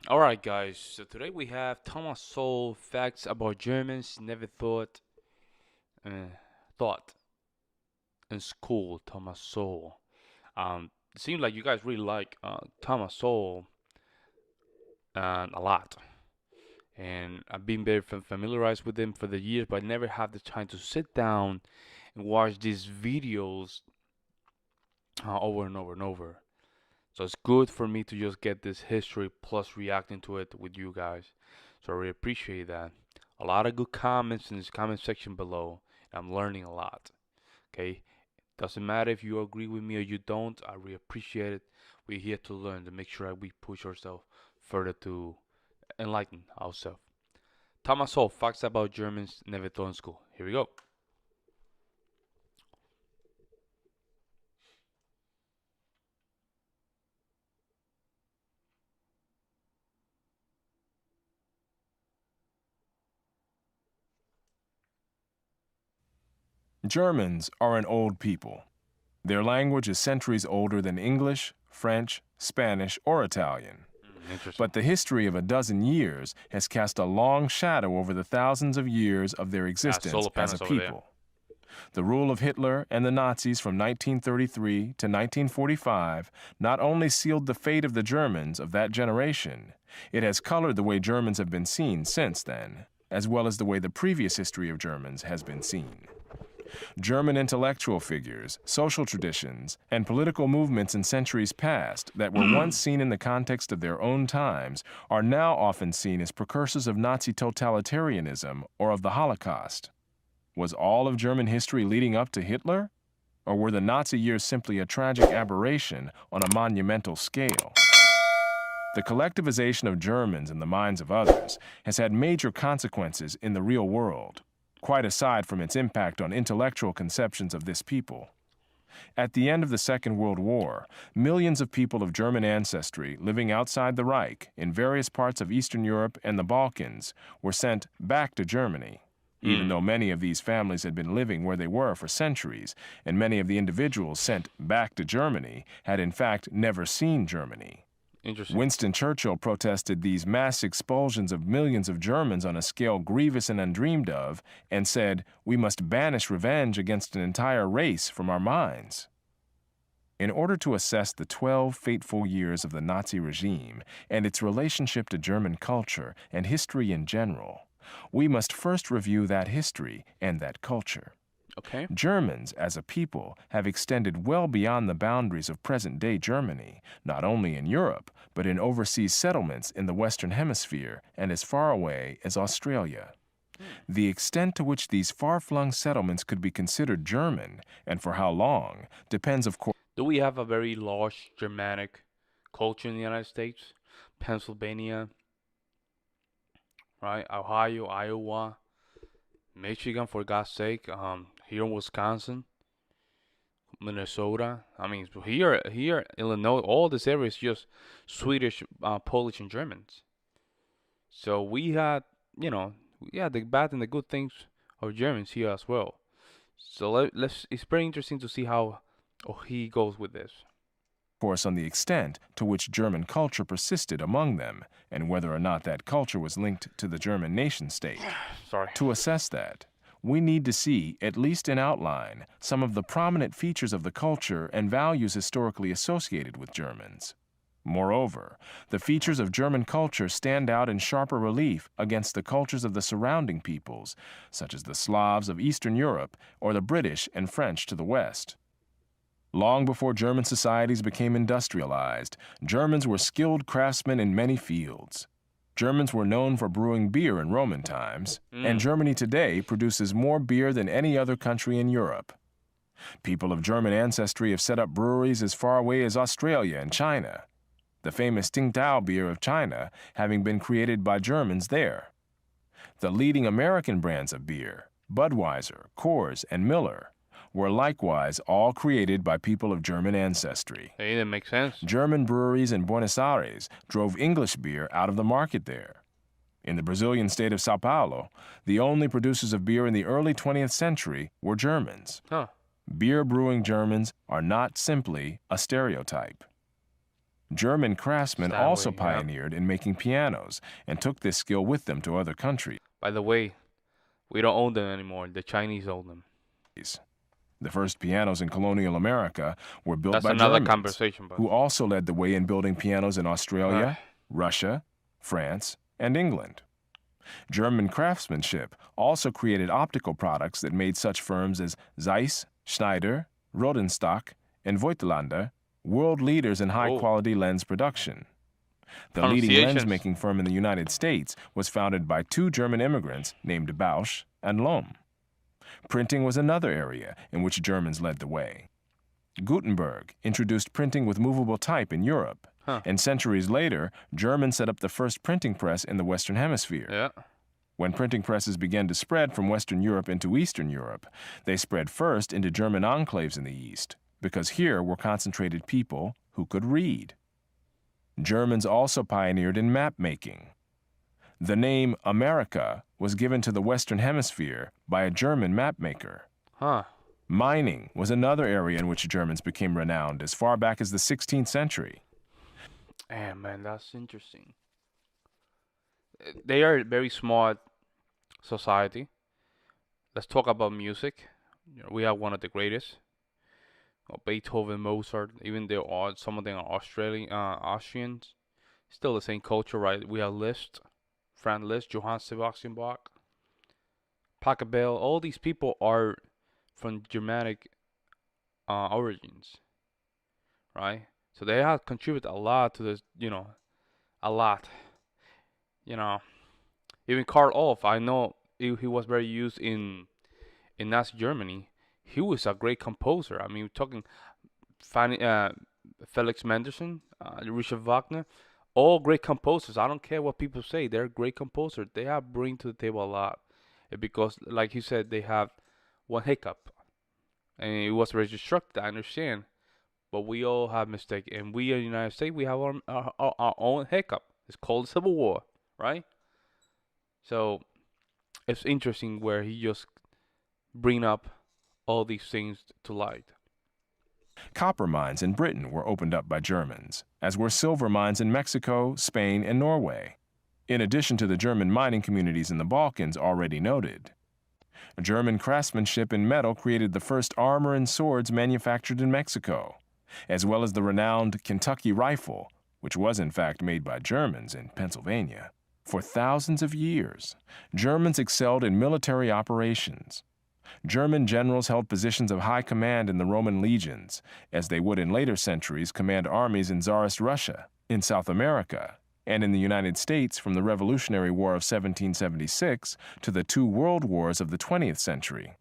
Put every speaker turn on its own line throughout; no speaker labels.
All right, guys. So today we have Thomas Sowell facts about Germans never uh, thought in school. Thomas Sowell. It seems like you guys really like Thomas Sowell a lot, and I've been very familiarized with him for the years, but I never had the time to sit down and watch these videos over and over and over. So it's good for me to just get this history plus reacting to it with you guys. So I really appreciate that. A lot of good comments in this comment section below. I'm learning a lot. Okay? Doesn't matter if you agree with me or you don't. I really appreciate it. We're here to learn to make sure that we push ourselves further to enlighten ourselves. Thomas Sowell, facts about Germans never taught in school. Here we go.
Germans are an old people. Their language is centuries older than English, French, Spanish, or Italian.
Interesting.
But the history of a dozen years has cast a long shadow over the thousands of years of their existence
Solar
as a
panels over there.
people. The rule of Hitler and the Nazis from 1933 to 1945 not only sealed the fate of the Germans of that generation, it has colored the way Germans have been seen since then, as well as the way the previous history of Germans has been seen. German intellectual figures, social traditions, and political movements in centuries past that were once seen in the context of their own times are now often seen as precursors of Nazi totalitarianism or of the Holocaust. Was all of German history leading up to Hitler? Or were the Nazi years simply a tragic aberration on a monumental scale? The collectivization of Germans in the minds of others has had major consequences in the real world, quite aside from its impact on intellectual conceptions of this people. At the end of the Second World War, millions of people of German ancestry living outside the Reich in various parts of Eastern Europe and the Balkans were sent back to Germany, even though many of these families had been living where they were for centuries, and many of the individuals sent back to Germany had in fact never seen Germany.
Interesting.
Winston Churchill protested these mass expulsions of millions of Germans on a scale grievous and undreamed of, and said, "We must banish revenge against an entire race from our minds." In order to assess the 12 fateful years of the Nazi regime and its relationship to German culture and history in general, we must first review that history and that culture.
Okay.
Germans, as a people, have extended well beyond the boundaries of present-day Germany, not only in Europe, but in overseas settlements in the Western Hemisphere and as far away as Australia. The extent to which these far-flung settlements could be considered German, and for how long, depends of course.
Do we have a very large Germanic culture in the United States? Pennsylvania, right? Ohio, Iowa, Michigan, for God's sake. Here in Wisconsin, Minnesota. I mean, here, Illinois. All this area is just Swedish, Polish, and Germans. So we had, you know, yeah, the bad and the good things of Germans here as well. So let's. It's very interesting to see how he goes with this.
On the extent to which German culture persisted among them, and whether or not that culture was linked to the German nation-state.
Sorry.
To assess that, we need to see, at least in outline, some of the prominent features of the culture and values historically associated with Germans. Moreover, the features of German culture stand out in sharper relief against the cultures of the surrounding peoples, such as the Slavs of Eastern Europe or the British and French to the west. Long before German societies became industrialized, Germans were skilled craftsmen in many fields. Germans were known for brewing beer in Roman times, and Germany today produces more beer than any other country in Europe. People of German ancestry have set up breweries as far away as Australia and China, the famous Tsingtao beer of China having been created by Germans there. The leading American brands of beer, Budweiser, Coors, and Miller, were likewise all created by people of German ancestry.
Hey, that makes sense.
German breweries in Buenos Aires drove English beer out of the market there. In the Brazilian state of Sao Paulo, the only producers of beer in the early 20th century were Germans.
Huh.
Beer brewing Germans are not simply a stereotype. German craftsmen also
Steinway, yeah.
pioneered in making pianos and took this skill with them to other countries.
By the way, we don't own them anymore. The Chinese own them.
The first pianos in colonial America were built
That's
by
another
Germans,
conversation, but
who also led the way in building pianos in Australia,
uh,
Russia, France, and England. German craftsmanship also created optical products that made such firms as Zeiss, Schneider, Rodenstock, and Voigtlander world leaders in high-quality lens production. The leading lens-making firm in the United States was founded by two German immigrants named Bausch and Lomb. Printing was another area in which Germans led the way. Gutenberg introduced printing with movable type in Europe, and centuries later, Germans set up the first printing press in the Western Hemisphere.
yeah.
When printing presses began to spread from Western Europe into Eastern Europe, they spread first into German enclaves in the East, because here were concentrated people who could read. Germans also pioneered in map making. The name America was given to the Western Hemisphere by a German map maker. Mining was another area in which Germans became renowned as far back as the 16th century.
Man, that's interesting. They are a very smart society. Let's talk about music. We have one of the greatest. Beethoven, Mozart, even some of them are Austrians. Still the same culture, right? We have Liszt, Franz Liszt, Johann Sebastian Bach, Pachelbel. All these people are from Germanic origins, right? So they have contributed a lot to this, a lot. Even Karl Orff, I know he was very used in Nazi Germany. He was a great composer. I mean, we're talking Felix Mendelssohn, Richard Wagner, all great composers. I don't care what people say. They're great composers. They have bring to the table a lot. Because, like you said, they have one hiccup. And it was reconstructed, I understand. But we all have mistakes. And we in the United States, we have our own hiccup. It's called Civil War, right? So, it's interesting where he just bring up all these things to light.
Copper mines in Britain were opened up by Germans, as were silver mines in Mexico, Spain, and Norway, in addition to the German mining communities in the Balkans already noted. German craftsmanship in metal created the first armor and swords manufactured in Mexico, as well as the renowned Kentucky rifle, which was in fact made by Germans in Pennsylvania. For thousands of years, Germans excelled in military operations. German generals held positions of high command in the Roman legions, as they would in later centuries command armies in Tsarist Russia, in South America, and in the United States from the Revolutionary War of 1776 to the two world wars of the 20th century,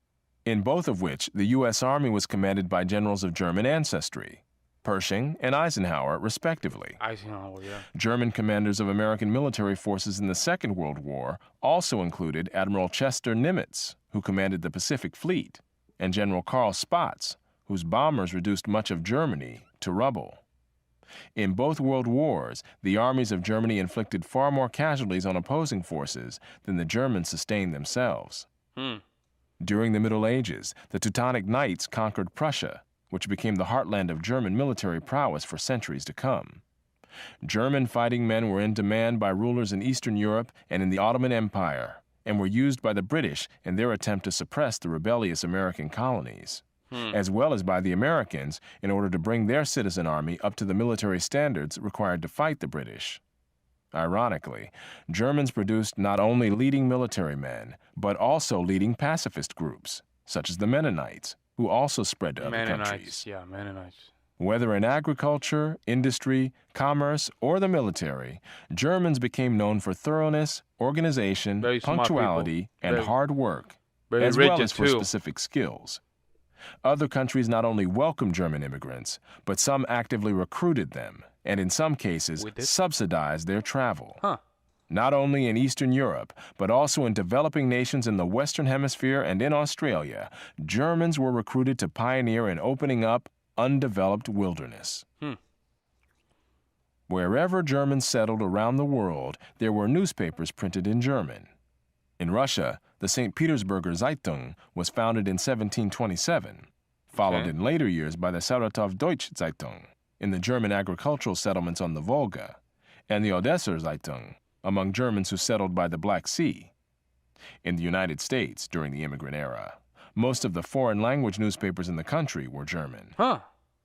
in both of which the U.S. Army was commanded by generals of German ancestry, Pershing and Eisenhower, respectively.
Eisenhower, yeah.
German commanders of American military forces in the Second World War also included Admiral Chester Nimitz, who commanded the Pacific Fleet, and General Karl Spaatz, whose bombers reduced much of Germany to rubble. In both world wars, the armies of Germany inflicted far more casualties on opposing forces than the Germans sustained themselves. During the Middle Ages, the Teutonic Knights conquered Prussia, which became the heartland of German military prowess for centuries to come. German fighting men were in demand by rulers in Eastern Europe and in the Ottoman Empire, and were used by the British in their attempt to suppress the rebellious American colonies, as well as by the Americans in order to bring their citizen army up to the military standards required to fight the British. Ironically, Germans produced not only leading military men, but also leading pacifist groups, such as the Mennonites, who also spread to other countries.
Yeah, Mennonites.
Whether in agriculture, industry, commerce, or the military, Germans became known for thoroughness, organization, punctuality, and hard work, as well as for specific skills. Other countries not only welcomed German immigrants, but some actively recruited them, and in some cases subsidized their travel. Not only in Eastern Europe, but also in developing nations in the Western Hemisphere and in Australia, Germans were recruited to pioneer in opening up undeveloped wilderness. Wherever Germans settled around the world, there were newspapers printed in German. In Russia, the St. Petersburger Zeitung was founded in 1727, followed in later years by the Saratov Deutsche Zeitung. in the German agricultural settlements on the Volga, and the Odesser Zeitung among Germans who settled by the Black Sea. In the United States during the immigrant era, most of the foreign language newspapers in the country were German.
Huh.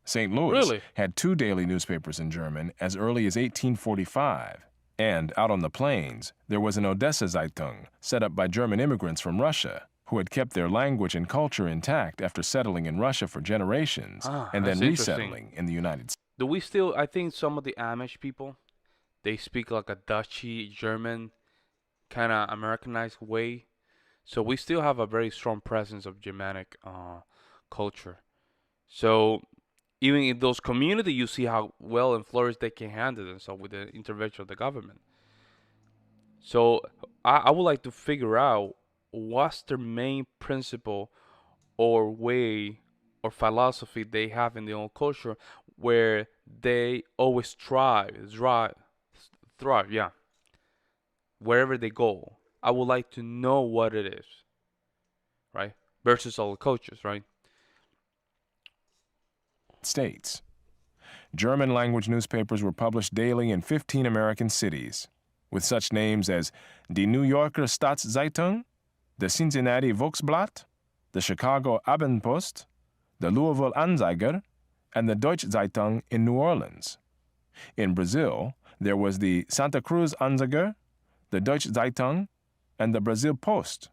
St. Louis
Really?
had 2 daily newspapers in German as early as 1845, and out on the plains, there was an Odessa Zeitung set up by German immigrants from Russia who had kept their language and culture intact after settling in Russia for generations and then
That's
resettling in the United States.
Do we still, I think some of the Amish people, they speak like a Dutchy, German, kind of Americanized way. So we still have a very strong presence of Germanic culture. So even in those communities, you see how well and flourished they can handle themselves with the intervention of the government. So I would like to figure out what's their main principle or way or philosophy they have in their own culture where they always thrive, yeah, wherever they go. I would like to know what it is, right? Versus all the cultures, right?
States. German language newspapers were published daily in 15 American cities, with such names as Die New Yorker Staatszeitung, the Cincinnati Volksblatt, the Chicago Abendpost, the Louisville Anzeiger, and the Deutsche Zeitung in New Orleans. In Brazil, there was the Santa Cruz Anzeiger, the Deutsche Zeitung, and the Brazil Post.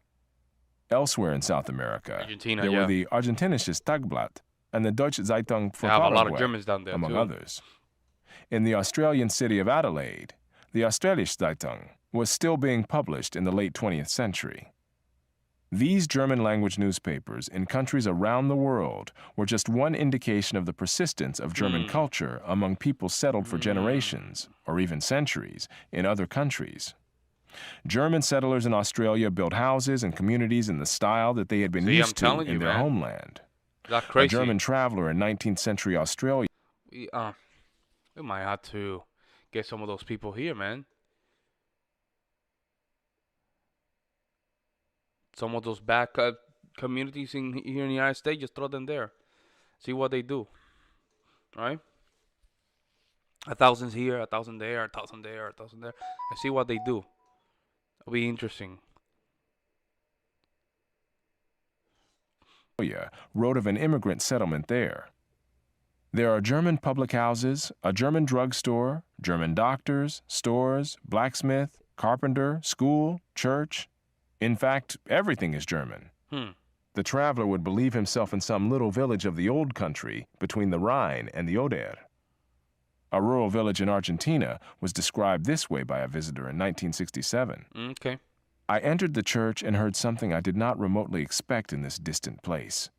Elsewhere in South America,
Argentina,
there were the Argentinisches Tagblatt and the Deutsche Zeitung for
They have a lot of
Paraguay,
Germans down there
among
too.
others. In the Australian city of Adelaide, the Australische Zeitung was still being published in the late 20th century. These German-language newspapers in countries around the world were just one indication of the persistence of German culture among people settled for generations, or even centuries, in other countries. German settlers in Australia built houses and communities in the style that they had been used to in their homeland.
That's crazy.
A German traveler in 19th century Australia.
We might have to get some of those people here, man. Some of those back communities here in the United States, just throw them there. See what they do. Right? 1,000 here, 1,000 there, 1,000 there, 1,000 there. And see what they do. It'll be interesting.
Wrote of an immigrant settlement there. There are German public houses, a German drugstore, German doctors, stores, blacksmith, carpenter, school, church. In fact, everything is German. The traveler would believe himself in some little village of the old country between the Rhine and the Oder. A rural village in Argentina was described this way by a visitor in 1967.
Okay.
I entered the church and heard something I did not remotely expect in this distant place.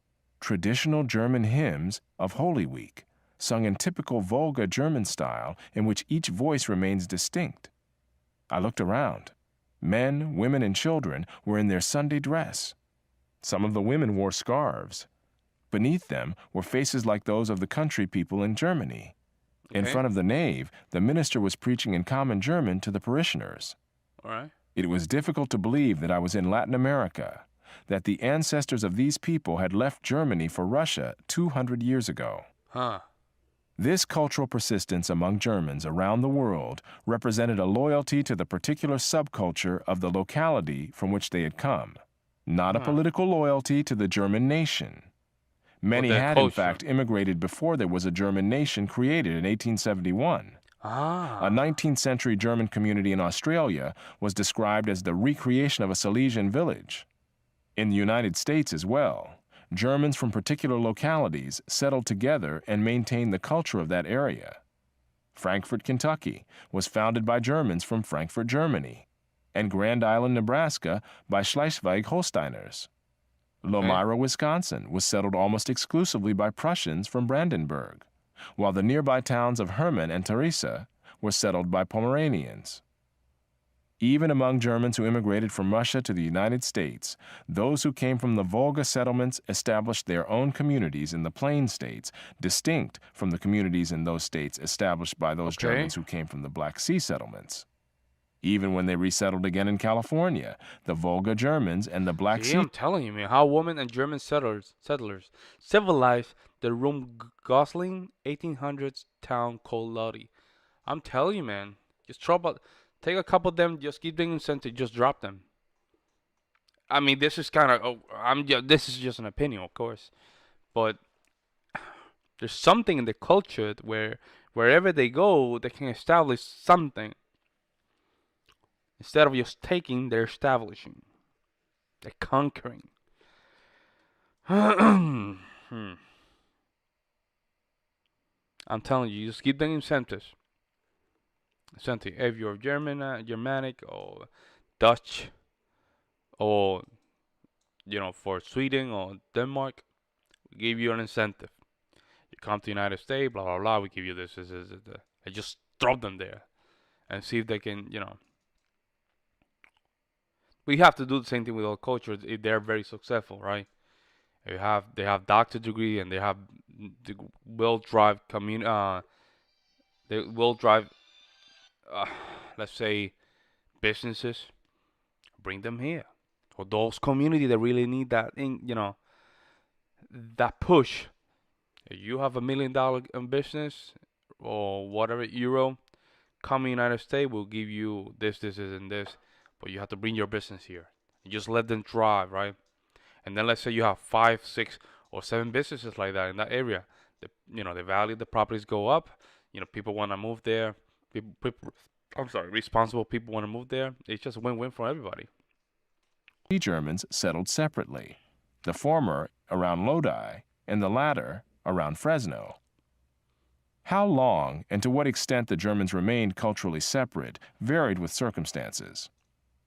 Traditional German hymns of Holy Week, sung in typical Volga German style in which each voice remains distinct. I looked around. Men, women, and children were in their Sunday dress. Some of the women wore scarves. Beneath them were faces like those of the country people in Germany. In front of the nave, the minister was preaching in common German to the parishioners.
All right.
It was difficult to believe that I was in Latin America, that the ancestors of these people had left Germany for Russia 200 years ago. This cultural persistence among Germans around the world represented a loyalty to the particular subculture of the locality from which they had come, not a political loyalty to the German nation. Many had, in fact, immigrated before there was a German nation created in 1871. A 19th century German community in Australia was described as the recreation of a Silesian village. In the United States as well, Germans from particular localities settled together and maintained the culture of that area. Frankfort, Kentucky, was founded by Germans from Frankfurt, Germany, and Grand Island, Nebraska, by Schleswig-Holsteiners. Lomira, Wisconsin, was settled almost exclusively by Prussians from Brandenburg, while the nearby towns of Hermann and Theresa were settled by Pomeranians. Even among Germans who immigrated from Russia to the United States, those who came from the Volga settlements established their own communities in the Plain States, distinct from the communities in those states established by those Germans who came from the Black Sea settlements. Even when they resettled again in California, the Volga Germans and the Black
See,
Sea
I'm telling you, man, how women and German settlers civilized the room Gosling 1800s town called Lodi. I'm telling you, man, just take a couple of them, just keep them incentive, just drop them. I mean, this is kind of, this is just an opinion, of course, but there's something in the culture where wherever they go, they can establish something. Instead of just taking, they're establishing, they're conquering. Hmm. I'm telling you, just keep the incentives. Incentive. If you're German, Germanic, or Dutch, or for Sweden or Denmark, we give you an incentive. You come to the United States, blah blah blah. We give you this. And just throw them there and see if they can. We have to do the same thing with our cultures if they're very successful, right? They have doctor degree and they have the will drive they will drive uh, let's say businesses. Bring them here. For those community that really need that push. If you have $1 million in business or whatever euro, come in United States, we'll give you this, and this, but you have to bring your business here. You just let them drive, right? And then let's say you have 5, 6, or 7 businesses like that in that area. The value of the properties go up. People want to move there. I'm sorry, responsible people want to move there. It's just a win-win for everybody.
Germans settled separately, the former around Lodi and the latter around Fresno. How long and to what extent the Germans remained culturally separate varied with circumstances.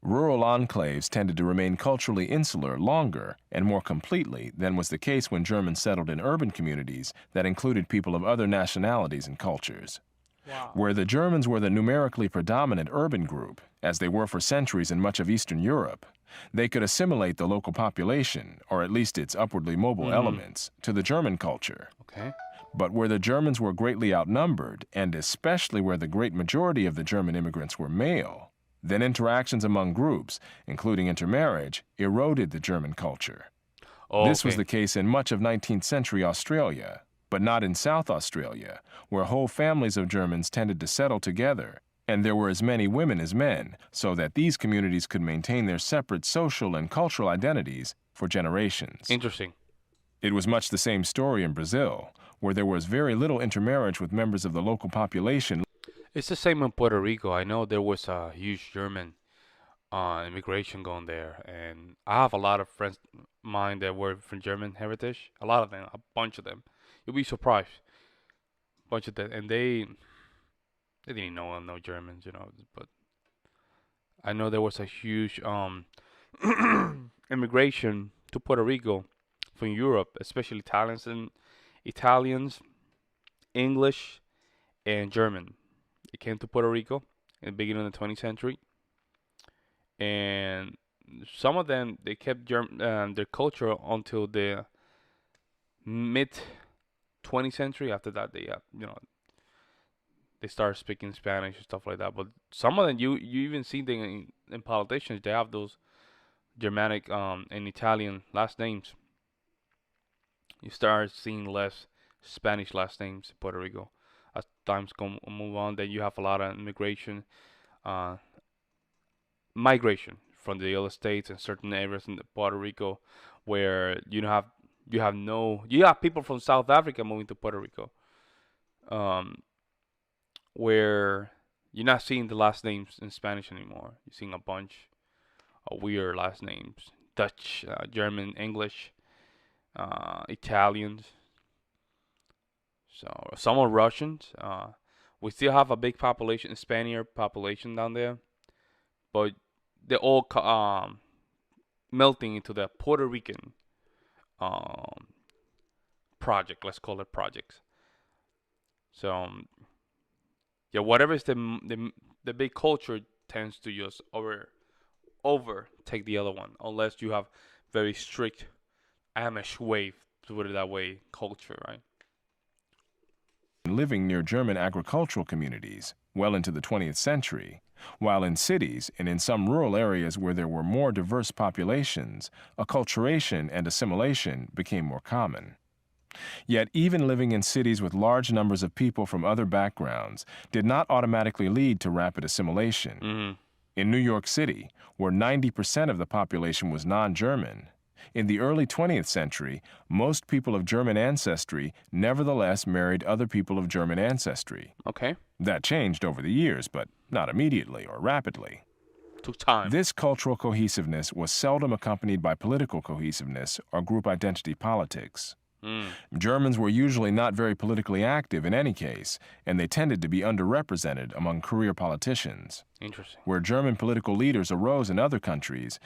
Rural enclaves tended to remain culturally insular longer and more completely than was the case when Germans settled in urban communities that included people of other nationalities and cultures.
Wow.
Where the Germans were the numerically predominant urban group, as they were for centuries in much of Eastern Europe, they could assimilate the local population, or at least its upwardly mobile elements, to the German culture.
Okay.
But where the Germans were greatly outnumbered, and especially where the great majority of the German immigrants were male, then interactions among groups, including intermarriage, eroded the German culture.
Oh,
This was
okay.
the case in much of 19th century Australia, but not in South Australia, where whole families of Germans tended to settle together, and there were as many women as men, so that these communities could maintain their separate social and cultural identities for generations.
Interesting.
It was much the same story in Brazil, where there was very little intermarriage with members of the local population.
It's the same in Puerto Rico. I know there was a huge German immigration going there, and I have a lot of friends of mine that were from German heritage. A lot of them, a bunch of them. You'll be surprised. A bunch of them, and they didn't know no Germans, but I know there was a huge immigration to Puerto Rico from Europe, especially Italians, English, and German. It came to Puerto Rico in the beginning of the 20th century, and some of them they kept their culture until the mid 20th century. After that, they started speaking Spanish and stuff like that. But some of them, you even see them in politicians. They have those Germanic and Italian last names. You start seeing less Spanish last names in Puerto Rico as times move on. Then you have a lot of uh, migration from the other states and certain areas in Puerto Rico where you have people from South Africa moving to Puerto Rico, where you're not seeing the last names in Spanish anymore. You're seeing a bunch of weird last names: Dutch, German, English, Italians. So some are Russians. We still have a big population, Spaniard population down there, but they're all melting into the Puerto Rican um, project. Let's call it projects. So yeah, whatever is the big culture tends to just overtake the other one, unless you have very strict Amish way, to put it that way, culture, right?
Living near German agricultural communities, well into the 20th century, while in cities and in some rural areas where there were more diverse populations, acculturation and assimilation became more common. Yet even living in cities with large numbers of people from other backgrounds did not automatically lead to rapid assimilation.
Mm-hmm.
In New York City, where 90% of the population was non-German, in the early 20th century, most people of German ancestry nevertheless married other people of German ancestry.
Okay.
That changed over the years, but not immediately or rapidly.
Took time.
This cultural cohesiveness was seldom accompanied by political cohesiveness or group identity politics. Germans were usually not very politically active in any case, and they tended to be underrepresented among career politicians.
Interesting.
Where German political leaders arose in other countries,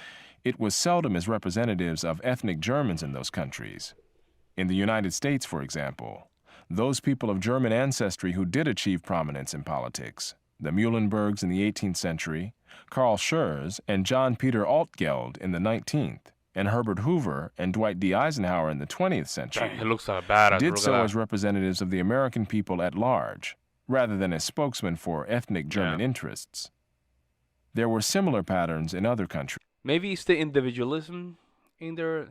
it was seldom as representatives of ethnic Germans in those countries. In the United States, for example, those people of German ancestry who did achieve prominence in politics, the Muhlenbergs in the 18th century, Karl Schurz and John Peter Altgeld in the 19th, and Herbert Hoover and Dwight D. Eisenhower in the 20th century,
It looks badass.
did so as representatives of the American people at large, rather than as spokesmen for ethnic German interests. There were similar patterns in other countries.
Maybe it's the individualism in their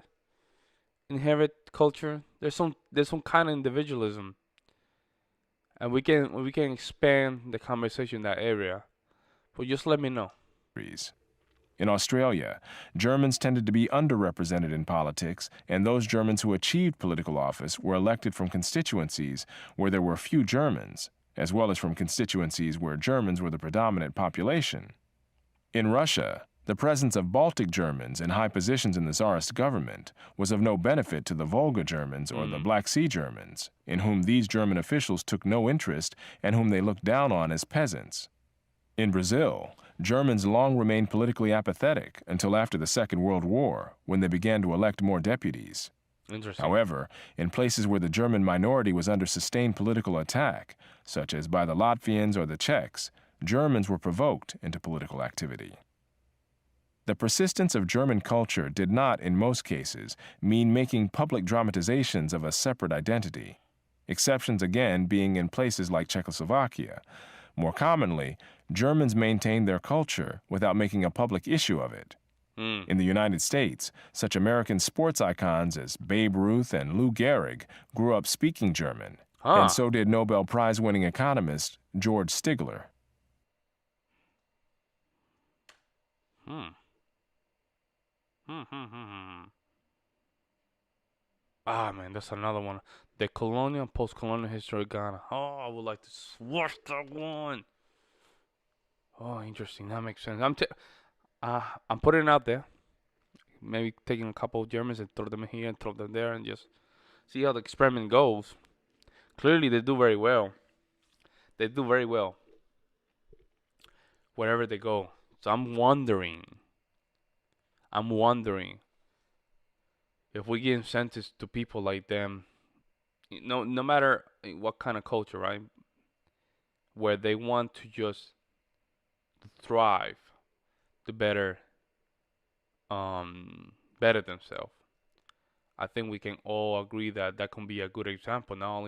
inherent culture. There's some kind of individualism, and we can expand the conversation in that area. But just let me know.
In Australia, Germans tended to be underrepresented in politics, and those Germans who achieved political office were elected from constituencies where there were few Germans, as well as from constituencies where Germans were the predominant population. In Russia, the presence of Baltic Germans in high positions in the Tsarist government was of no benefit to the Volga Germans or the Black Sea Germans, in whom these German officials took no interest and whom they looked down on as peasants. In Brazil, Germans long remained politically apathetic until after the Second World War, when they began to elect more deputies.
Interesting.
However, in places where the German minority was under sustained political attack, such as by the Latvians or the Czechs, Germans were provoked into political activity. The persistence of German culture did not, in most cases, mean making public dramatizations of a separate identity, exceptions again being in places like Czechoslovakia. More commonly, Germans maintained their culture without making a public issue of it. In the United States, such American sports icons as Babe Ruth and Lou Gehrig grew up speaking German, and so did Nobel Prize-winning economist George Stigler.
Ah, man, that's another one. The colonial and post-colonial history of Ghana. Oh, I would like to watch that one. Oh, interesting. That makes sense. I'm putting it out there. Maybe taking a couple of Germans and throw them in here and throw them there and just see how the experiment goes. Clearly, they do very well. They do very well wherever they go. So I'm wondering if we give incentives to people like them, no matter what kind of culture, right? Where they want to just thrive, to better themselves. I think we can all agree that that can be a good example, not only